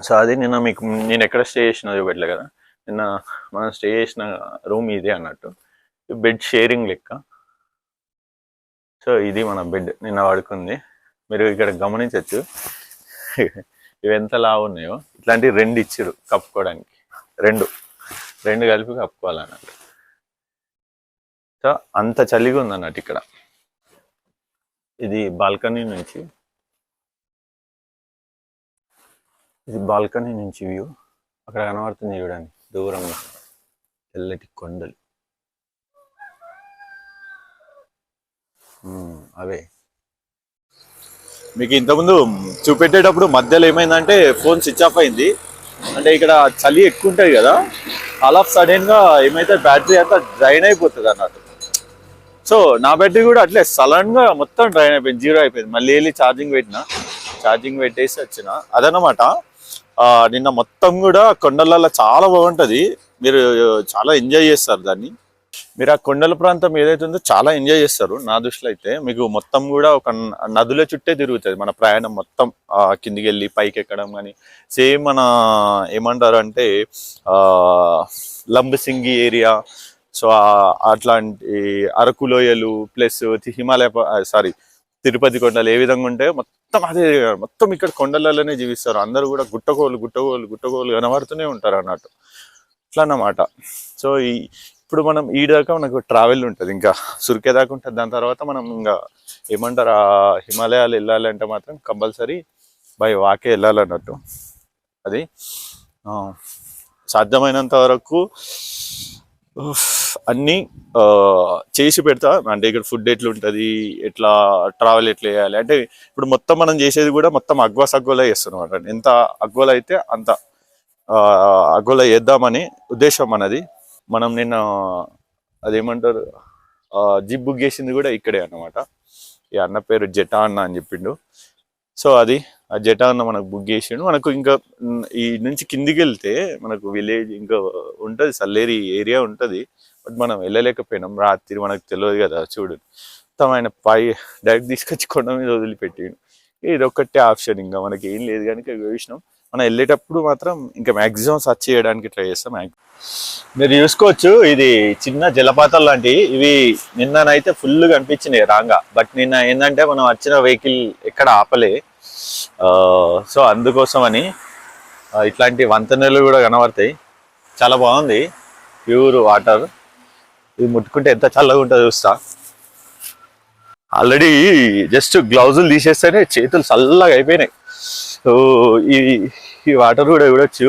So అది నిన్న మీకు నేను ఎక్కడ స్టే చేసినా చూపెట్టలే కదా. నిన్న మనం స్టే చేసిన రూమ్ ఇదే అన్నట్టు, బెడ్ షేరింగ్ లెక్క. సో ఇది మన బెడ్ నిన్న పడుకుంది. మీరు ఇక్కడ గమనించవచ్చు ఇవి ఎంత లావు ఉన్నాయో. ఇట్లాంటివి 2 ఇచ్చిరు కప్పుకోవడానికి, రెండు కలిపి కప్పుకోవాలన్నట్టు. సో అంత చలిగా ఉందన్నట్టు ఇక్కడ. ఇది బాల్కనీ నుంచి వ్యూ. అక్కడ కనబడుతుంది చూడండి దూరంగా తెల్లటి కొండలు, అవే. మీకు ఇంతకుముందు చూపెట్టేటప్పుడు మధ్యలో ఏమైందంటే ఫోన్ స్విచ్ ఆఫ్ అయింది. అంటే ఇక్కడ చలి ఎక్కువ ఉంటుంది కదా, ఆల్ ఆఫ్ సడన్గా ఏమైతే బ్యాటరీ అంతా డ్రైన్ అయిపోతుంది అన్నట్టు. సో నా బ్యాటరీ కూడా అట్లే సడన్గా మొత్తం డ్రైన్ అయిపోయింది, 0 అయిపోయింది. మళ్ళీ వెళ్ళి ఛార్జింగ్ పెట్టేసి వచ్చిన. అదనమాట. నిన్న మొత్తం కూడా కొండలలో చాలా బాగుంటుంది, మీరు చాలా ఎంజాయ్ చేస్తారు దాన్ని. మీరు ఆ కొండల ప్రాంతం ఏదైతే ఉందో చాలా ఎంజాయ్ చేస్తారు. నా దృష్టిలో అయితే మీకు మొత్తం కూడా ఒక నదుల చుట్టే తిరుగుతుంది మన ప్రయాణం మొత్తం. కిందికి వెళ్ళి పైకి ఎక్కడం కానీ, సేమ్ మన ఏమంటారు అంటే లంబసింగి ఏరియా, సో అట్లాంటి అరకు లోయలు ప్లస్ తిరుపతి కొండలు ఏ విధంగా ఉంటే మొత్తం అదే. మొత్తం ఇక్కడ కొండలలోనే జీవిస్తారు అందరూ కూడా. గుట్టకోలు కనబడుతూనే ఉంటారు అన్నట్టు, అట్లా అన్నమాట. సో ఇప్పుడు మనం దాకా మనకు ట్రావెల్ ఉంటుంది, ఇంకా సురికే దాకా ఉంటుంది. దాని తర్వాత మనం ఇంకా ఏమంటారు హిమాలయాలు వెళ్ళాలంటే మాత్రం కంపల్సరీ బై వాకే వెళ్ళాలన్నట్టు. అది సాధ్యమైనంత వరకు అన్నీ చేసి పెడతా. అంటే ఇక్కడ ఫుడ్ ఎట్లా ఉంటుంది, ఎట్లా ట్రావెల్ ఎట్లా చేయాలి అంటే, ఇప్పుడు మొత్తం మనం చేసేది కూడా మొత్తం అగ్వలా చేస్తున్నాం అన్నమాట. ఎంత అగ్వల అయితే అంత అగ్వల చేద్దామని ఉద్దేశం మనది. మనం నిన్న అదేమంటారు జీప్ బుక్ చేసింది కూడా ఇక్కడే అన్నమాట. ఈ అన్న పేరు జటా అన్న అని చెప్పిండు. సో అది ఆ జటా అన్న మనకు బుక్ చేసిండు. మనకు ఇంకా ఈ నుంచి కిందికి వెళ్తే మనకు విలేజ్ ఇంకా ఉంటుంది, సల్లేరి ఏరియా ఉంటుంది. బట్ మనం వెళ్ళలేకపోయినాం, రాత్రి మనకు తెలియదు కదా. చూడు మొత్తం ఆయన డైరెక్ట్ తీసుకొచ్చి కొండ మీద వదిలిపెట్టిండు. ఇది ఒక్కటే ఆప్షన్, ఇంకా మనకి ఏం లేదు. కనుక చూసినాం మనం వెళ్ళేటప్పుడు మాత్రం ఇంకా మ్యాక్సిమం సర్చ్ చేయడానికి ట్రై చేస్తాం. మీరు చూసుకోవచ్చు ఇది చిన్న జలపాతాలు లాంటివి. ఇవి నిన్ననైతే ఫుల్ కనిపించినాయి రాంగా. బట్ నిన్న ఏంటంటే మనం వచ్చిన వెహికల్ ఎక్కడ ఆపలే, సో అందుకోసమని ఇట్లాంటి వంతెనలు కూడా కనబడతాయి. చాలా బాగుంది, ప్యూర్ వాటర్. ఇవి ముట్టుకుంటే ఎంత చల్లగా ఉంటుందో చూస్తా. ఆల్రెడీ జస్ట్ గ్లౌజులు తీసేస్తేనే చేతులు చల్లగా అయిపోయినాయి. సో ఈ వాటర్ కూడా చూడొచ్చు.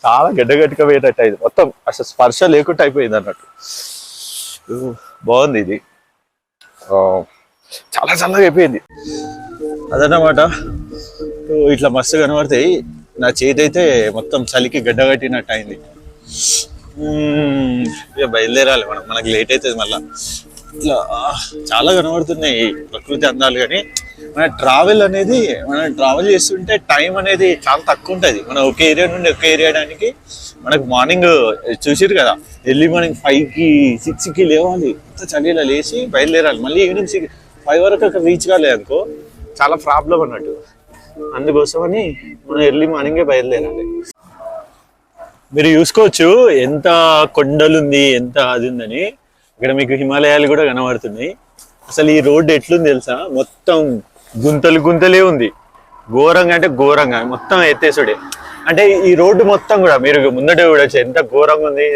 చాలా గడ్డగట్టుగా పోయేటట్టు అయింది, మొత్తం అసలు స్పర్శ లేకుండా అయిపోయింది అన్నట్టు. బాగుంది ఇది, చాలా చల్లగా అయిపోయింది అదన్నమాట. ఇట్లా మస్తు కనబడతాయి. నా చేతి అయితే మొత్తం చలికి గడ్డగట్టినట్టు అయింది. ఇక బయలుదేరాలి మనకు లేట్ అవుతుంది మళ్ళా. ఇట్లా చాలా కనబడుతున్నాయి ప్రకృతి అందాలు. కానీ మన ట్రావెల్ చేస్తుంటే టైం అనేది చాలా తక్కువ ఉంటుంది. మనం ఒక ఏరియా నుండి ఒక ఏరియాడానికి మనకు మార్నింగ్ చూసిరు కదా, ఎర్లీ మార్నింగ్ 5కి 6కి లేవాలి, అంత చలిలో లేచి బయలుదేరాలి. మళ్ళీ ఈవినింగ్ 5 వరకు అక్కడ రీచ్ కాలేదు అనుకో చాలా ప్రాబ్లం అన్నట్టు. అందుకోసమని మనం ఎర్లీ మార్నింగే బయలుదేరాలి. మీరు చూసుకోవచ్చు ఎంత కొండలుంది, ఎంత అది ఉందని. ఇక్కడ మీకు హిమాలయాలు కూడా కనబడుతున్నాయి. అసలు ఈ రోడ్డు ఎట్లుంది తెలుసా, మొత్తం గుంతలే ఉంది. ఘోరంగా అంటే ఘోరంగా మొత్తం ఎత్తేసుడే. అంటే ఈ రోడ్డు మొత్తం కూడా మీరు ముందట చూడొచ్చు ఎంత ఘోరంగా ఉంది.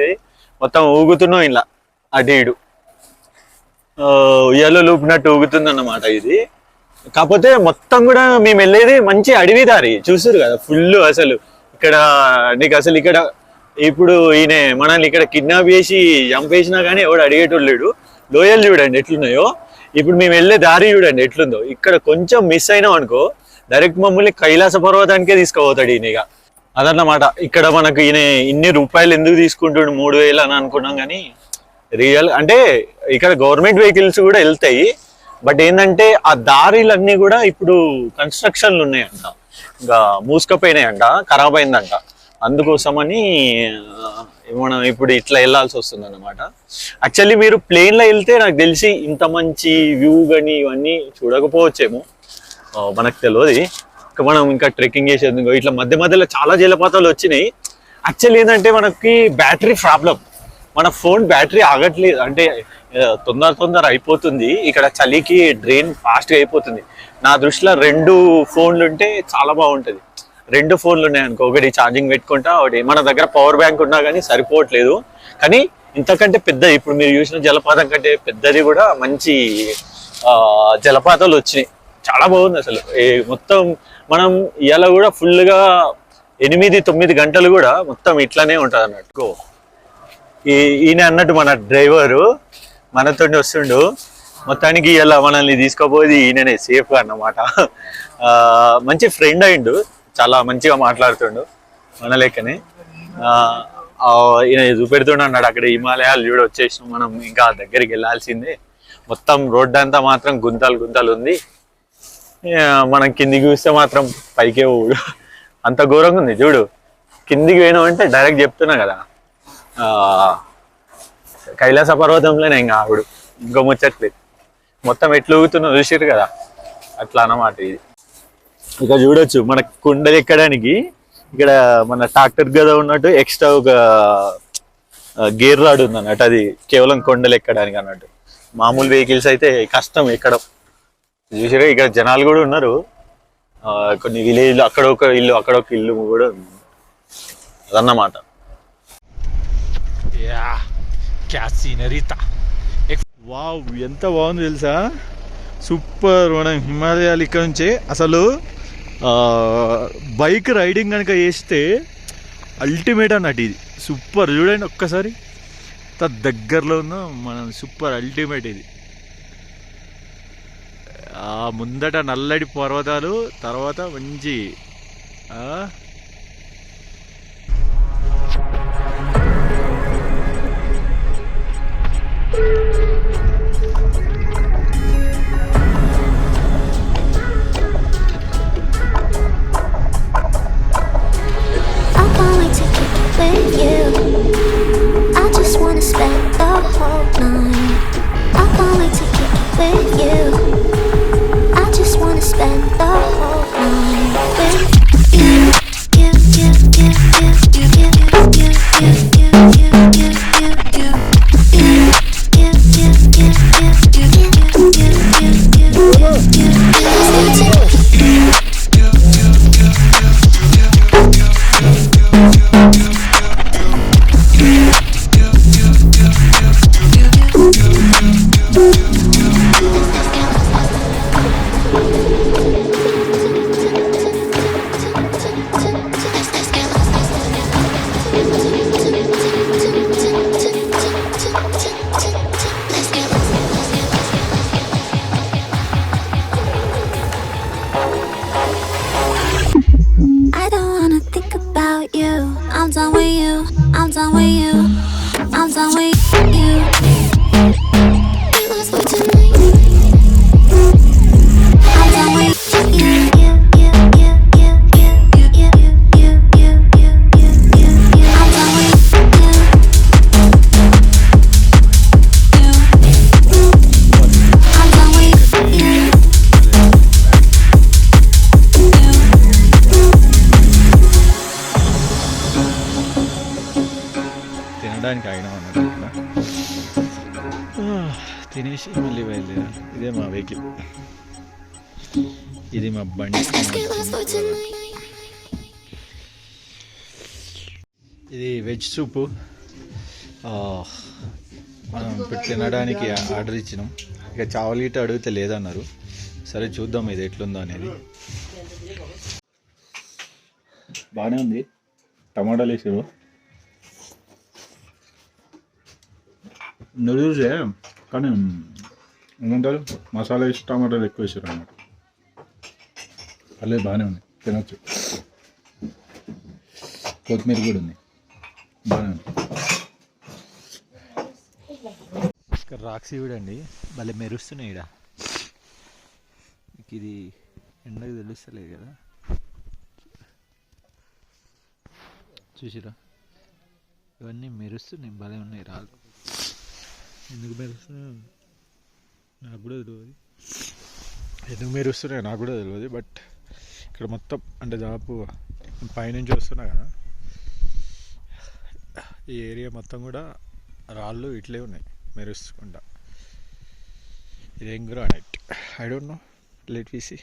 మొత్తం ఊగుతున్నాం ఇలా అటు ఇటు, ఉయ్యాలో లూపినట్టు ఊగుతుంది అన్నమాట ఇది. కాకపోతే మొత్తం కూడా మేము వెళ్ళేది మంచి అడవి దారి, చూసారు కదా ఫుల్. అసలు ఇక్కడ నీకు అసలు ఇక్కడ ఇప్పుడు ఈయన మనల్ని ఇక్కడ కిడ్నాప్ చేసి చంపేసినా కానీ ఎవడు అడిగేటోళ్ళు లేడు. లోయలు చూడండి ఎట్లున్నాయో, ఇప్పుడు మేము వెళ్ళే దారి చూడండి ఎట్లుందో. ఇక్కడ కొంచెం మిస్ అయినాం అనుకో డైరెక్ట్ మమ్మల్ని కైలాస పర్వతానికే తీసుకుపోతాడు ఈయనగా. అదన్నమాట. ఇక్కడ మనకు ఈయన ఇన్ని రూపాయలు ఎందుకు తీసుకుంటాడు 3000 అని అనుకున్నాం, కానీ రియల్ అంటే ఇక్కడ గవర్నమెంట్ వెహికల్స్ కూడా వెళ్తాయి. బట్ ఏంటంటే ఆ దారిలన్నీ కూడా ఇప్పుడు కన్స్ట్రక్షన్లు ఉన్నాయంట, ఇంకా మూసుకపోయినాయంట, ఖరాబ్ అయిందంట. అందుకోసమని మనం ఇప్పుడు ఇట్లా వెళ్ళాల్సి వస్తుంది అన్నమాట. యాక్చువల్లీ మీరు ప్లేన్లో వెళ్తే నాకు తెలిసి ఇంత మంచి వ్యూ కానీ ఇవన్నీ చూడకపోవచ్చేమో, మనకు తెలియదు. ఇంకా మనం ఇంకా ట్రెక్కింగ్ చేసేది ఇట్లా మధ్య మధ్యలో చాలా జలపాతాలు వచ్చినాయి. యాక్చువల్లీ ఏంటంటే మనకి బ్యాటరీ ప్రాబ్లం, మన ఫోన్ బ్యాటరీ ఆగట్లేదు, అంటే తొందర అయిపోతుంది. ఇక్కడ చలికి డ్రైన్ ఫాస్ట్గా అయిపోతుంది. నా దృష్టిలో 2 ఫోన్లు ఉంటే చాలా బాగుంటుంది. 2 ఫోన్లు ఉన్నాయనుకో, ఒకటి ఛార్జింగ్ పెట్టుకుంటా, ఒకటి మన దగ్గర పవర్ బ్యాంక్ ఉన్నా కానీ సరిపోవట్లేదు. కానీ ఇంతకంటే పెద్దది, ఇప్పుడు మీరు చూసిన జలపాతం కంటే పెద్దది కూడా మంచి జలపాతాలు వచ్చినాయి. చాలా బాగుంది అసలు. మొత్తం మనం ఇలా కూడా ఫుల్గా 8-9 గంటలు కూడా మొత్తం ఇట్లానే ఉంటుంది అన్నట్టు. ఈయన అన్నట్టు మన డ్రైవరు మనతో వస్తుండు. మొత్తానికి ఇలా మనల్ని తీసుకోపోయి ఈయననే సేఫ్గా అన్నమాట. మంచి ఫ్రెండ్ అయిండు, చాలా మంచిగా మాట్లాడుతుండు మన లెక్కనే. ఈయన చూపెడుతుండ అన్నాడు అక్కడ హిమాలయాలు చూడ వచ్చేసినాం మనం, ఇంకా దగ్గరికి వెళ్ళాల్సిందే. మొత్తం రోడ్డు అంతా మాత్రం గుంతలు ఉంది. మనం కిందికి చూస్తే మాత్రం పైకే ఊడు, అంత ఘోరంగా ఉంది చూడు. కిందికి పోయినామంటే డైరెక్ట్ చెప్తున్నా కదా, కైలాస పర్వతంలోనే ఇంకా ఆవిడు, ఇంకో ముచ్చట్లేదు. మొత్తం ఎట్లా ఊగుతున్నా చూసారు కదా, అట్లా అన్నమాట ఇది. ఇక చూడొచ్చు మన కొండలు ఎక్కడానికి ఇక్కడ మన ట్రాక్టర్ గదా ఉన్నట్టు ఎక్స్ట్రా ఒక గేర్ రాడ్ ఉంది అన్నట్టు, అది కేవలం కొండలు ఎక్కడానికి అన్నట్టు. మామూలు వెహికల్స్ అయితే కష్టం ఎక్కడం. చూసారా ఇక్కడ జనాలు కూడా ఉన్నారు. కొన్ని విలేజ్లు అక్కడ ఒక ఇల్లు కూడా ఉంది అదన్నమాట. వావ్, ఎంత బాగుంది తెలుసా, సూపర్. మనం హిమాలయాలు ఇక్కడ నుంచే అసలు బైక్ రైడింగ్ కనుక చేస్తే అల్టిమేట్ అన్నట్టు ఇది. సూపర్, చూడండి ఒక్కసారి దగ్గరలో ఉన్న మనం సూపర్ అల్టిమేట్ ఇది. ముందట నల్లటి పర్వతాలు, తర్వాత మంచి తినడానికి ఆగినాం అన్నట్టు. తినేసి మళ్ళీ బయలుదేరాలి. ఇదే మా వెహికల్, ఇది మా బండి. ఇది వెజ్ సూపు. మనం ఇప్పుడు తినడానికి ఆర్డర్ ఇచ్చినాం. ఇక చావలీట అడిగితే లేదన్నారు. సరే చూద్దాం ఇది ఎట్లుందో అనేది. బాగానే ఉంది. టమాటాలు వేసారు, నూడిల్సే కానీ ఏమంటారు మసాలా వేసి టమాటాలు ఎక్కువ వేసారు అన్నమాట. పర్లేదు బాగానే ఉంది, తినొచ్చు. కొత్తిమీర కూడా ఉంది, బాగానే ఉంది. ఇక్కడ రాక్స్ చూడండి, భలే మెరుస్తున్నాయి. ఇక్కడ ఇది ఎండకు తెలుస్తలేదు కదా, చూసిరా ఇవన్నీ మెరుస్తున్నాయి, భలే ఉన్నాయి రాళ్ళు. ఎందుకు మెరుస్తున్నాయి నాకు కూడా తెలియదు, బట్ ఇక్కడ మొత్తం అంటే దాదాపు పైనుంచి వస్తున్నా కదా, ఈ ఏరియా మొత్తం కూడా రాళ్ళు ఇట్లే ఉన్నాయి మెరుస్తుండా. ఇదేం granite, I don't know, let we see.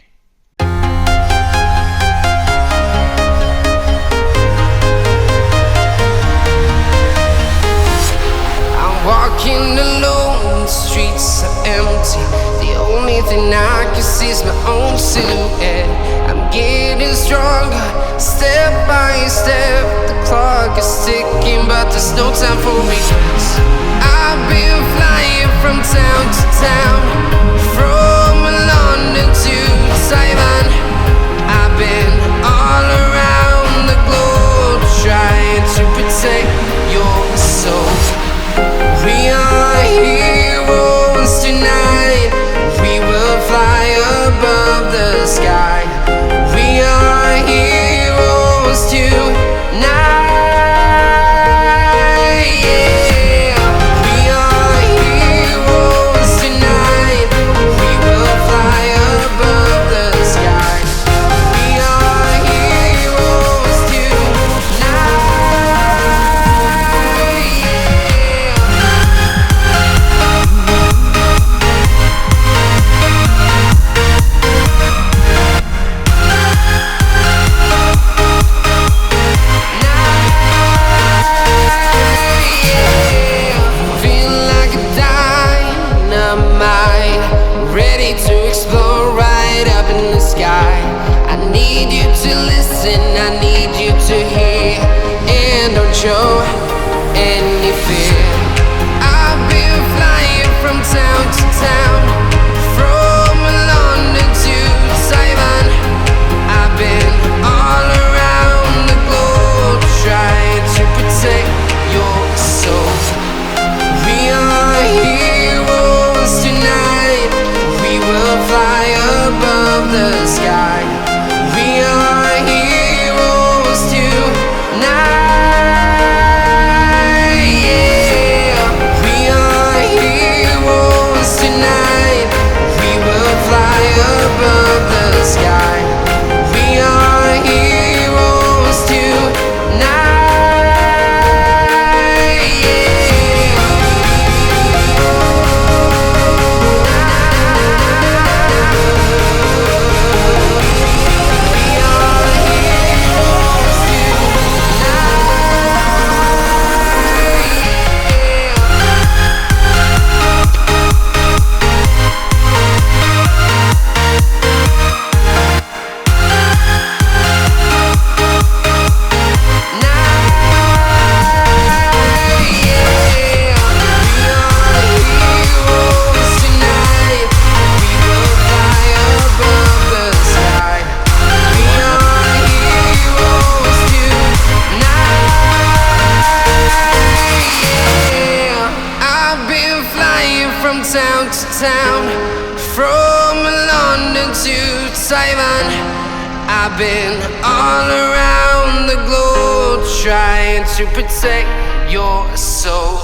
Walking alone, the streets are empty. The only thing I can see is my own silhouette. I'm getting stronger, step by step. The clock is ticking, but there's no time for regrets. I've been flying from town to town, from London to Taiwan. I've been all around the globe, trying to protect your soul. We are heroes tonight. We will fly above the sky. We are heroes tonight. Yeah. We are heroes tonight. We will fly above the sky. We are heroes tonight. Feel like a dynamite, ready to explode right up in the sky. I need you to listen, I need you to hear, and don't show any fear. I've been flying from town to town, from London to Taiwan. I've been all around the globe, trying to protect your soul. We are heroes tonight. We will fly above the sky. We are heroes tonight. Yeah. We are heroes tonight. We will fly above the sky. We are heroes tonight. Yeah. We are heroes tonight. We will fly above the sky. We are heroes tonight. Yeah. I've been flying from town to town, from London to Taiwan. I've been all around the globe, trying to protect your soul.